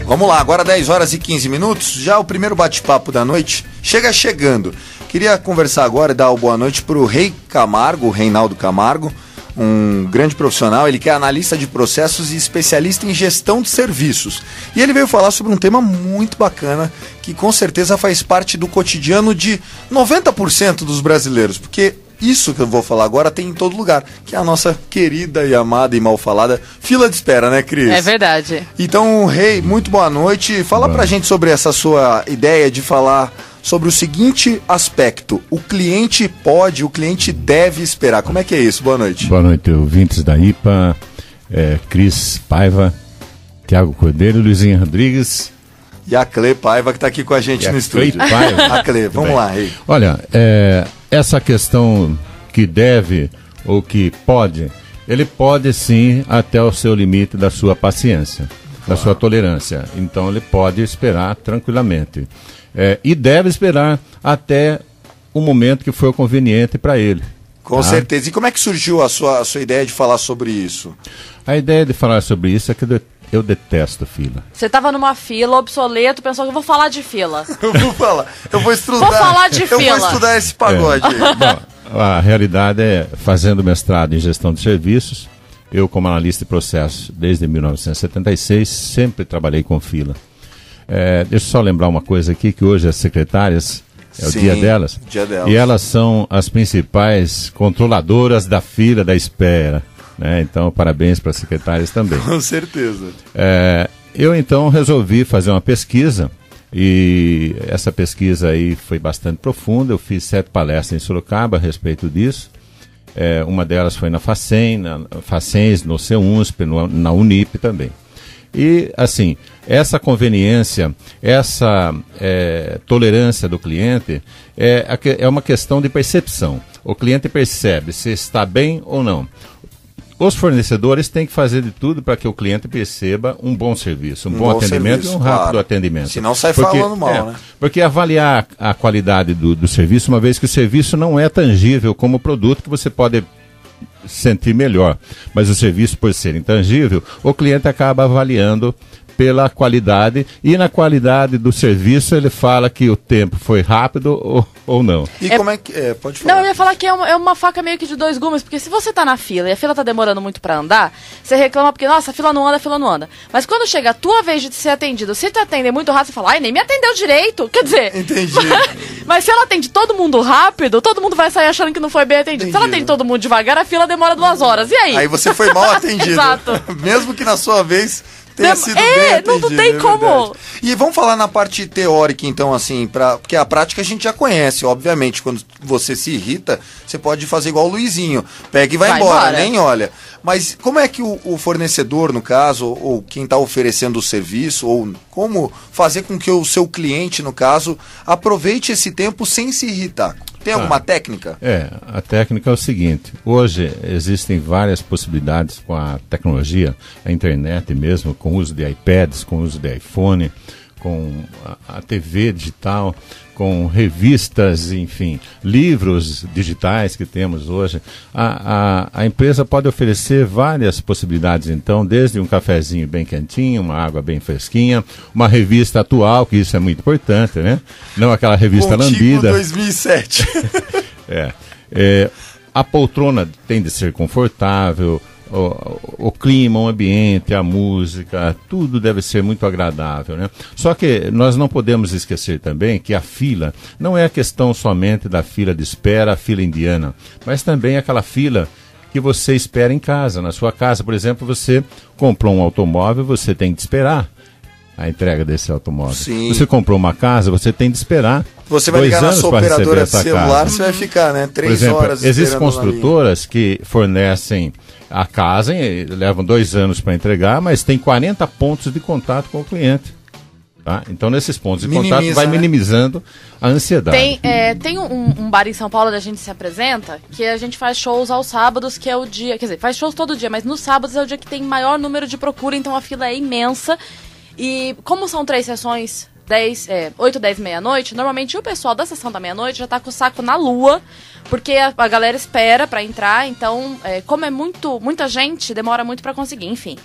Vamos lá, agora 10 horas e 15 minutos, já o primeiro bate-papo da noite chegando. Queria conversar agora e dar uma boa noite para o Reinaldo Camargo, um grande profissional. Ele que é analista de processos e especialista em gestão de serviços. E ele veio falar sobre um tema muito bacana, que com certeza faz parte do cotidiano de 90% dos brasileiros, porque isso que eu vou falar agora tem em todo lugar, que é a nossa querida e amada e mal falada fila de espera, né, Cris? É verdade. Então, Rei, muito boa noite. Fala pra gente sobre essa sua ideia de falar sobre o seguinte aspecto: o cliente deve esperar. Como é que é isso? Boa noite. Boa noite, ouvintes da IPA, Cris Paiva, Tiago Cordeiro, Luizinho Rodrigues. E a Clê Paiva, que está aqui com a gente no estúdio. Paiva. A Clê, vamos lá, Rei. Olha, essa questão que deve ou que pode, ele pode sim até o seu limite da sua paciência, da sua tolerância. Então ele pode esperar tranquilamente. E deve esperar até o momento que for conveniente para ele. Com certeza. E como é que surgiu a sua ideia de falar sobre isso? A ideia de falar sobre isso é que eu detesto fila. Você estava numa fila, obsoleto, pensou que eu vou falar de fila. Eu vou estudar. Vou falar de fila. Eu vou estudar esse pagode aí. Bom, a realidade é, fazendo mestrado em gestão de serviços, eu como analista de processos desde 1976, sempre trabalhei com fila. Deixa eu só lembrar uma coisa aqui, que hoje as secretárias, o dia delas, e elas são as principais controladoras da fila da espera. Então, parabéns para as secretárias também. Com certeza. Eu, então, resolvi fazer uma pesquisa, e essa pesquisa aí foi bastante profunda. Eu fiz 7 palestras em Sorocaba a respeito disso. Uma delas foi na Facens, no CEUNSP, na Unip também. E, assim, essa conveniência, essa tolerância do cliente é uma questão de percepção. O cliente percebe se está bem ou não. Os fornecedores têm que fazer de tudo para que o cliente perceba um bom serviço, um bom atendimento e um rápido atendimento. Senão sai falando mal, né? Porque avaliar a qualidade do serviço, uma vez que o serviço não é tangível como produto que você pode sentir melhor, mas o serviço, por ser intangível, o cliente acaba avaliando pela qualidade, e na qualidade do serviço ele fala que o tempo foi rápido ou não. E como é que... pode falar. Não, eu ia falar que é uma faca meio que de 2 gumes, porque se você tá na fila e a fila tá demorando muito pra andar, você reclama porque, nossa, a fila não anda. Mas quando chega a tua vez de ser atendido, se te atender muito rápido, você fala, ai, nem me atendeu direito. Quer dizer... Entendi. Mas se ela atende todo mundo rápido, todo mundo vai sair achando que não foi bem atendido. Se ela atende todo mundo devagar, a fila demora 2 horas. E aí? Aí você foi mal atendido. Exato. Mesmo que na sua vez... tenha sido bem atendido, não tem como. Verdade. E vamos falar na parte teórica, então, assim, porque a prática a gente já conhece, obviamente. Quando você se irrita, você pode fazer igual o Luizinho, pega e vai embora, nem olha. Mas como é que o fornecedor, no caso, ou quem está oferecendo o serviço, ou como fazer com que o seu cliente, no caso, aproveite esse tempo sem se irritar? Tem alguma técnica? A técnica é o seguinte: hoje existem várias possibilidades com a tecnologia, a internet mesmo, com o uso de iPads, com o uso de iPhone, com a TV digital, com revistas, enfim, livros digitais que temos hoje. A empresa pode oferecer várias possibilidades, então, desde um cafezinho bem quentinho, uma água bem fresquinha, uma revista atual, que isso é muito importante, né? Não aquela revista lambida. 2007. A poltrona tem de ser confortável, o clima, o ambiente, a música, tudo deve ser muito agradável, né? Só que nós não podemos esquecer também que a fila não é a questão somente da fila de espera, a fila indiana, mas também aquela fila que você espera em casa. Na sua casa, por exemplo, você comprou um automóvel, você tem que esperar a entrega desse automóvel. Sim. Você comprou uma casa, você tem de esperar. Você vai ligar na sua operadora de celular, você vai ficar, né? 3 horas. Existem construtoras que fornecem a casa, levam 2 anos para entregar, mas tem 40 pontos de contato com o cliente. Tá? Então, nesses pontos de contato, vai minimizando a ansiedade. Tem um bar em São Paulo onde a gente se apresenta, que a gente faz shows aos sábados, que é o dia... Quer dizer, faz shows todo dia, mas nos sábados é o dia que tem maior número de procura, então a fila é imensa. E como são 3 sessões, 8, 10, meia-noite, normalmente o pessoal da sessão da meia-noite já tá com o saco na lua, porque a galera espera pra entrar, então, como é muita gente, demora muito pra conseguir, enfim.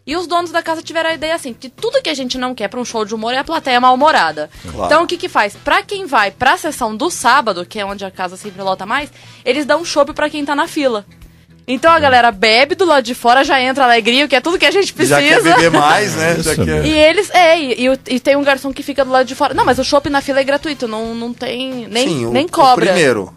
E os donos da casa tiveram a ideia assim, que tudo que a gente não quer pra um show de humor é a plateia mal-humorada. Claro. Então o que faz? Pra quem vai pra sessão do sábado, que é onde a casa sempre lota mais, eles dão chopp pra quem tá na fila. Então a galera bebe do lado de fora, já entra alegria, que é tudo que a gente precisa. Já quer beber mais, né? Já quer... E eles, e tem um garçom que fica do lado de fora. Não, mas o chopp na fila é gratuito, não tem, nem cobra. O primeiro.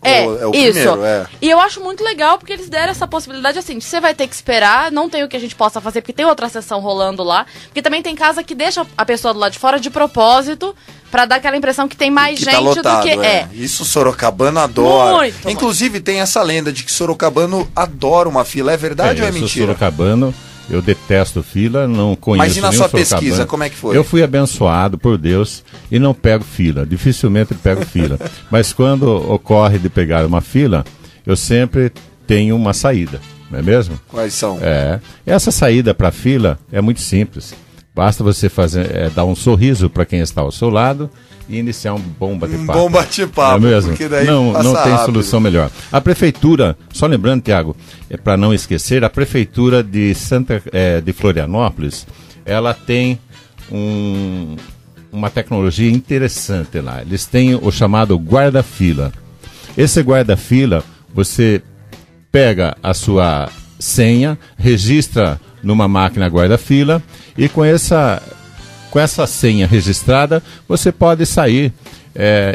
É o isso. Primeiro, E eu acho muito legal porque eles deram essa possibilidade assim, você vai ter que esperar, não tem o que a gente possa fazer, porque tem outra sessão rolando lá. Porque também tem casa que deixa a pessoa do lado de fora de propósito, pra dar aquela impressão que tem mais gente tá lotado, do que... Isso Sorocabano adora. Muito, inclusive tem essa lenda de que Sorocabano adora uma fila. É verdade ou é mentira? Sorocabano, eu detesto fila, não conheço. Mas e na sua pesquisa, como é que foi? Eu fui abençoado por Deus e não pego fila, dificilmente pego fila. Mas quando ocorre de pegar uma fila, eu sempre tenho uma saída, não é mesmo? Quais são? Essa saída para a fila é muito simples. Basta você dar um sorriso para quem está ao seu lado e iniciar um bom bate-papo. Um bom bate-papo, não é mesmo? Porque daí não tem rápido. solução melhor. A prefeitura, só lembrando, Tiago, para não esquecer, a prefeitura de Florianópolis, ela tem uma tecnologia interessante lá. Eles têm o chamado guarda-fila. Esse guarda-fila, você pega a sua senha, registra numa máquina guarda-fila e com essa senha registrada você pode sair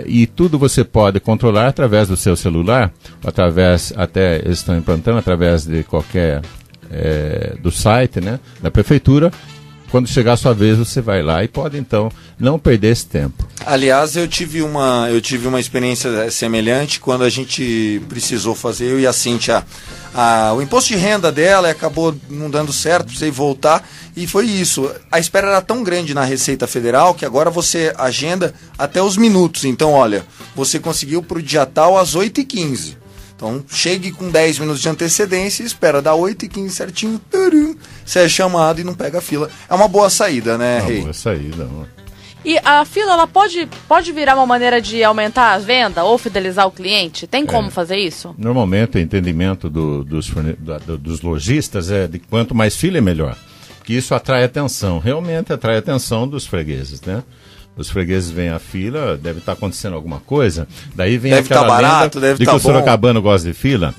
e tudo você pode controlar através do seu celular, até eles estão implantando através de qualquer do site, né, da prefeitura. Quando chegar a sua vez, você vai lá e pode, então, não perder esse tempo. Aliás, eu tive uma experiência semelhante quando a gente precisou fazer, eu e a Cíntia, o imposto de renda dela acabou não dando certo, precisei voltar, e foi isso. A espera era tão grande na Receita Federal que agora você agenda até os minutos. Então, olha, você conseguiu para o dia tal às 8h15. Então, chegue com 10 minutos de antecedência e espera dar 8h15 certinho. Você é chamado e não pega a fila. É uma boa saída, né, Rei? Boa saída, mano. E a fila, ela pode virar uma maneira de aumentar a venda ou fidelizar o cliente? Tem como fazer isso? Normalmente, o entendimento dos lojistas é de quanto mais fila é melhor. Porque isso atrai atenção. Realmente atrai atenção dos fregueses, né? Os fregueses vêm à fila, deve estar acontecendo alguma coisa. Daí vem aquela barato, lenda de que o sorocabano gosta de fila.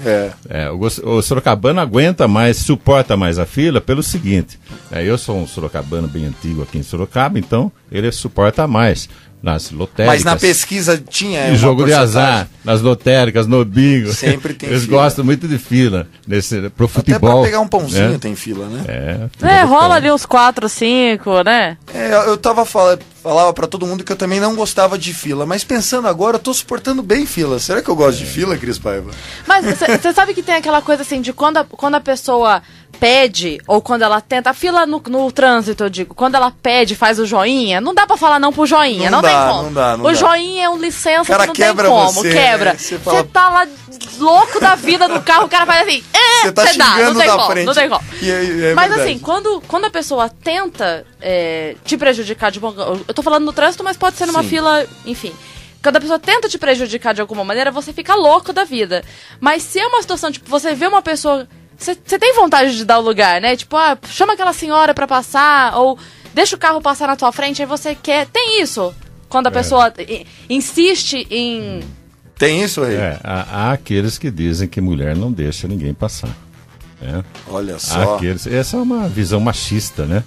O sorocabano aguenta mais, suporta mais a fila pelo seguinte. Eu sou um sorocabano bem antigo aqui em Sorocaba, então ele suporta mais. Nas lotéricas. Mas na pesquisa tinha jogo de azar, nas lotéricas, no bingo. Sempre tem Eles fila. Gostam muito de fila. Pro futebol. Até pra pegar um pãozinho tem fila, né? Rola ali uns 4, 5, né? Eu falava pra todo mundo que eu também não gostava de fila. Mas pensando agora, eu tô suportando bem fila. Será que eu gosto de fila, Cris Paiva? Mas você sabe que tem aquela coisa assim, de quando a pessoa pede, ou quando ela tenta, a fila no trânsito, eu digo, quando ela pede, faz o joinha, não dá pra falar não pro joinha, não tem como. Não dá. O joinha é um licença cara, que não tem como, você, quebra. Né? Você tá lá louco da vida do carro, o cara faz assim, você tá xingando da frente. Não tem como. Mas verdade. assim, quando a pessoa tenta te prejudicar de eu tô falando no trânsito, mas pode ser numa fila, enfim. Quando a pessoa tenta te prejudicar de alguma maneira, você fica louco da vida. Mas se é uma situação, tipo, você vê uma pessoa... Você tem vontade de dar o lugar, né? Tipo, chama aquela senhora pra passar, ou deixa o carro passar na tua frente, aí você quer... Tem isso, quando a pessoa insiste em... Tem isso aí? Há aqueles que dizem que mulher não deixa ninguém passar. Olha só. Essa é uma visão machista, né?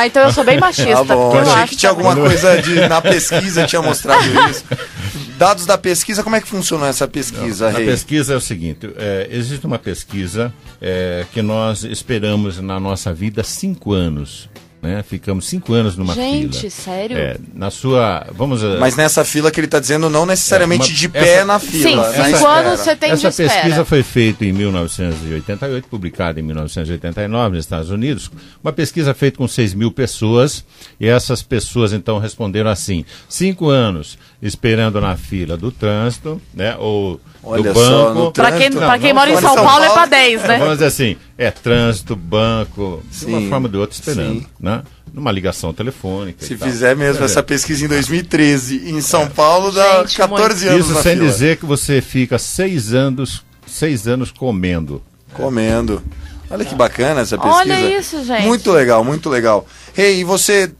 Então eu sou bem machista. Tá bom, eu achei que tinha alguma coisa na pesquisa, tinha mostrado isso. Dados da pesquisa, como é que funcionou essa pesquisa, Rei? A pesquisa é o seguinte, existe uma pesquisa que nós esperamos na nossa vida 5 anos. Né? Ficamos 5 anos numa fila. Gente, sério? Mas nessa fila que ele está dizendo, não necessariamente de pé na fila. Sim, 5 anos você tem de espera. Essa pesquisa foi feita em 1988, publicada em 1989 nos Estados Unidos. Uma pesquisa feita com 6 mil pessoas, e essas pessoas então responderam assim: 5 anos esperando na fila do trânsito, né? Ou do banco. Para quem mora em São Paulo é para 10, né? Vamos dizer assim, trânsito, banco, de uma forma ou de outra esperando, né? Numa ligação telefônica. Se fizer mesmo essa pesquisa em 2013 em São Paulo, dá 14 anos isso na sem fila. dizer que você fica 6 anos comendo. Comendo. Olha que bacana essa pesquisa. Olha isso, gente. Muito legal, muito legal. Rei, e você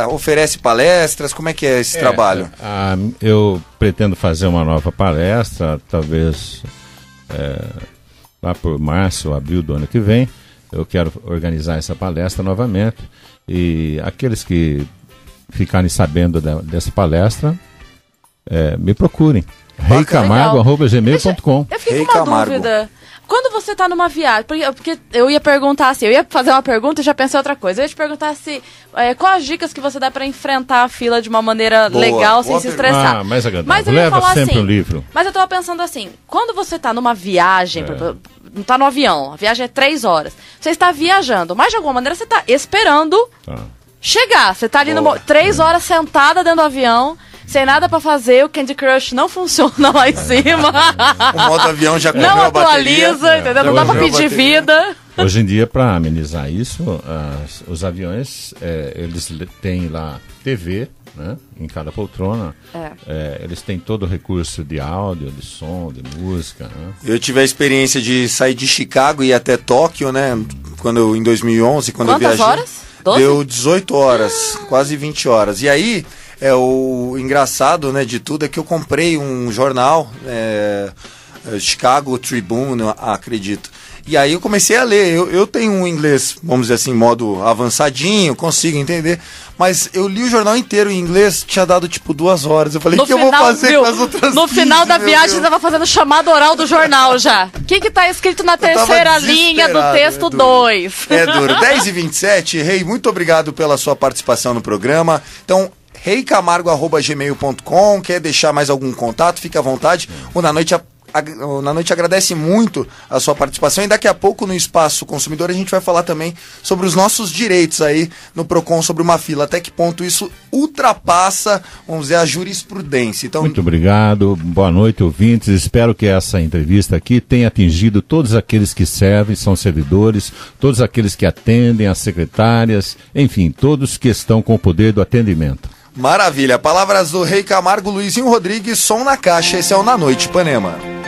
oferece palestras? Como é que é esse trabalho? Eu pretendo fazer uma nova palestra, talvez lá por março ou abril do ano que vem. Eu quero organizar essa palestra novamente. E aqueles que ficarem sabendo dessa palestra, me procurem. reicamargo@gmail.com. Eu fiquei com uma dúvida. Quando você está numa viagem, porque eu ia perguntar assim, eu ia fazer uma pergunta e já pensei outra coisa. Eu ia te perguntar se, quais as dicas que você dá para enfrentar a fila de uma maneira legal, sem se estressar. Mais agradável. Mas eu Leva falar sempre assim, um livro. Mas eu estava pensando assim, quando você está numa viagem, não está no avião, a viagem é 3 horas, você está viajando, mas de alguma maneira você está esperando chegar. Você está ali 3 horas sentada dentro do avião, sem nada pra fazer, o Candy Crush não funciona lá em cima. O modo avião já comeu não a bateria. atualiza, entendeu? Não dá pra pedir vida. Hoje em dia, para amenizar isso, os aviões, eles têm lá TV, né, em cada poltrona. Eles têm todo o recurso de áudio, de som, de música. Né? Eu tive a experiência de sair de Chicago e ir até Tóquio, né? Em 2011, quando eu viajei. Quantas horas? 12? Deu 18 horas, quase 20 horas. E aí... o engraçado, né, de tudo é que eu comprei um jornal, Chicago Tribune, acredito. E aí eu comecei a ler. Eu tenho um inglês, vamos dizer assim, modo avançadinho, consigo entender. Mas eu li o jornal inteiro em inglês, tinha dado tipo 2 horas. Eu falei, o que eu vou fazer com as outras No 15, final da viagem, você estava fazendo chamada oral do jornal já. O que tá escrito na terceira linha do texto 2? É duro. 10h27, Rei, muito obrigado pela sua participação no programa. Então, reicamargo@gmail.com, quer deixar mais algum contato, fica à vontade. O Na Noite agradece muito a sua participação e daqui a pouco no Espaço Consumidor a gente vai falar também sobre os nossos direitos aí no Procon sobre uma fila, até que ponto isso ultrapassa, vamos dizer, a jurisprudência. Então... Muito obrigado, boa noite, ouvintes. Espero que essa entrevista aqui tenha atingido todos aqueles que servem, são servidores, todos aqueles que atendem, as secretárias, enfim, todos que estão com o poder do atendimento. Maravilha, palavras do Rei Camargo, Luizinho Rodrigues, som na caixa, esse é o Na Noite Ipanema.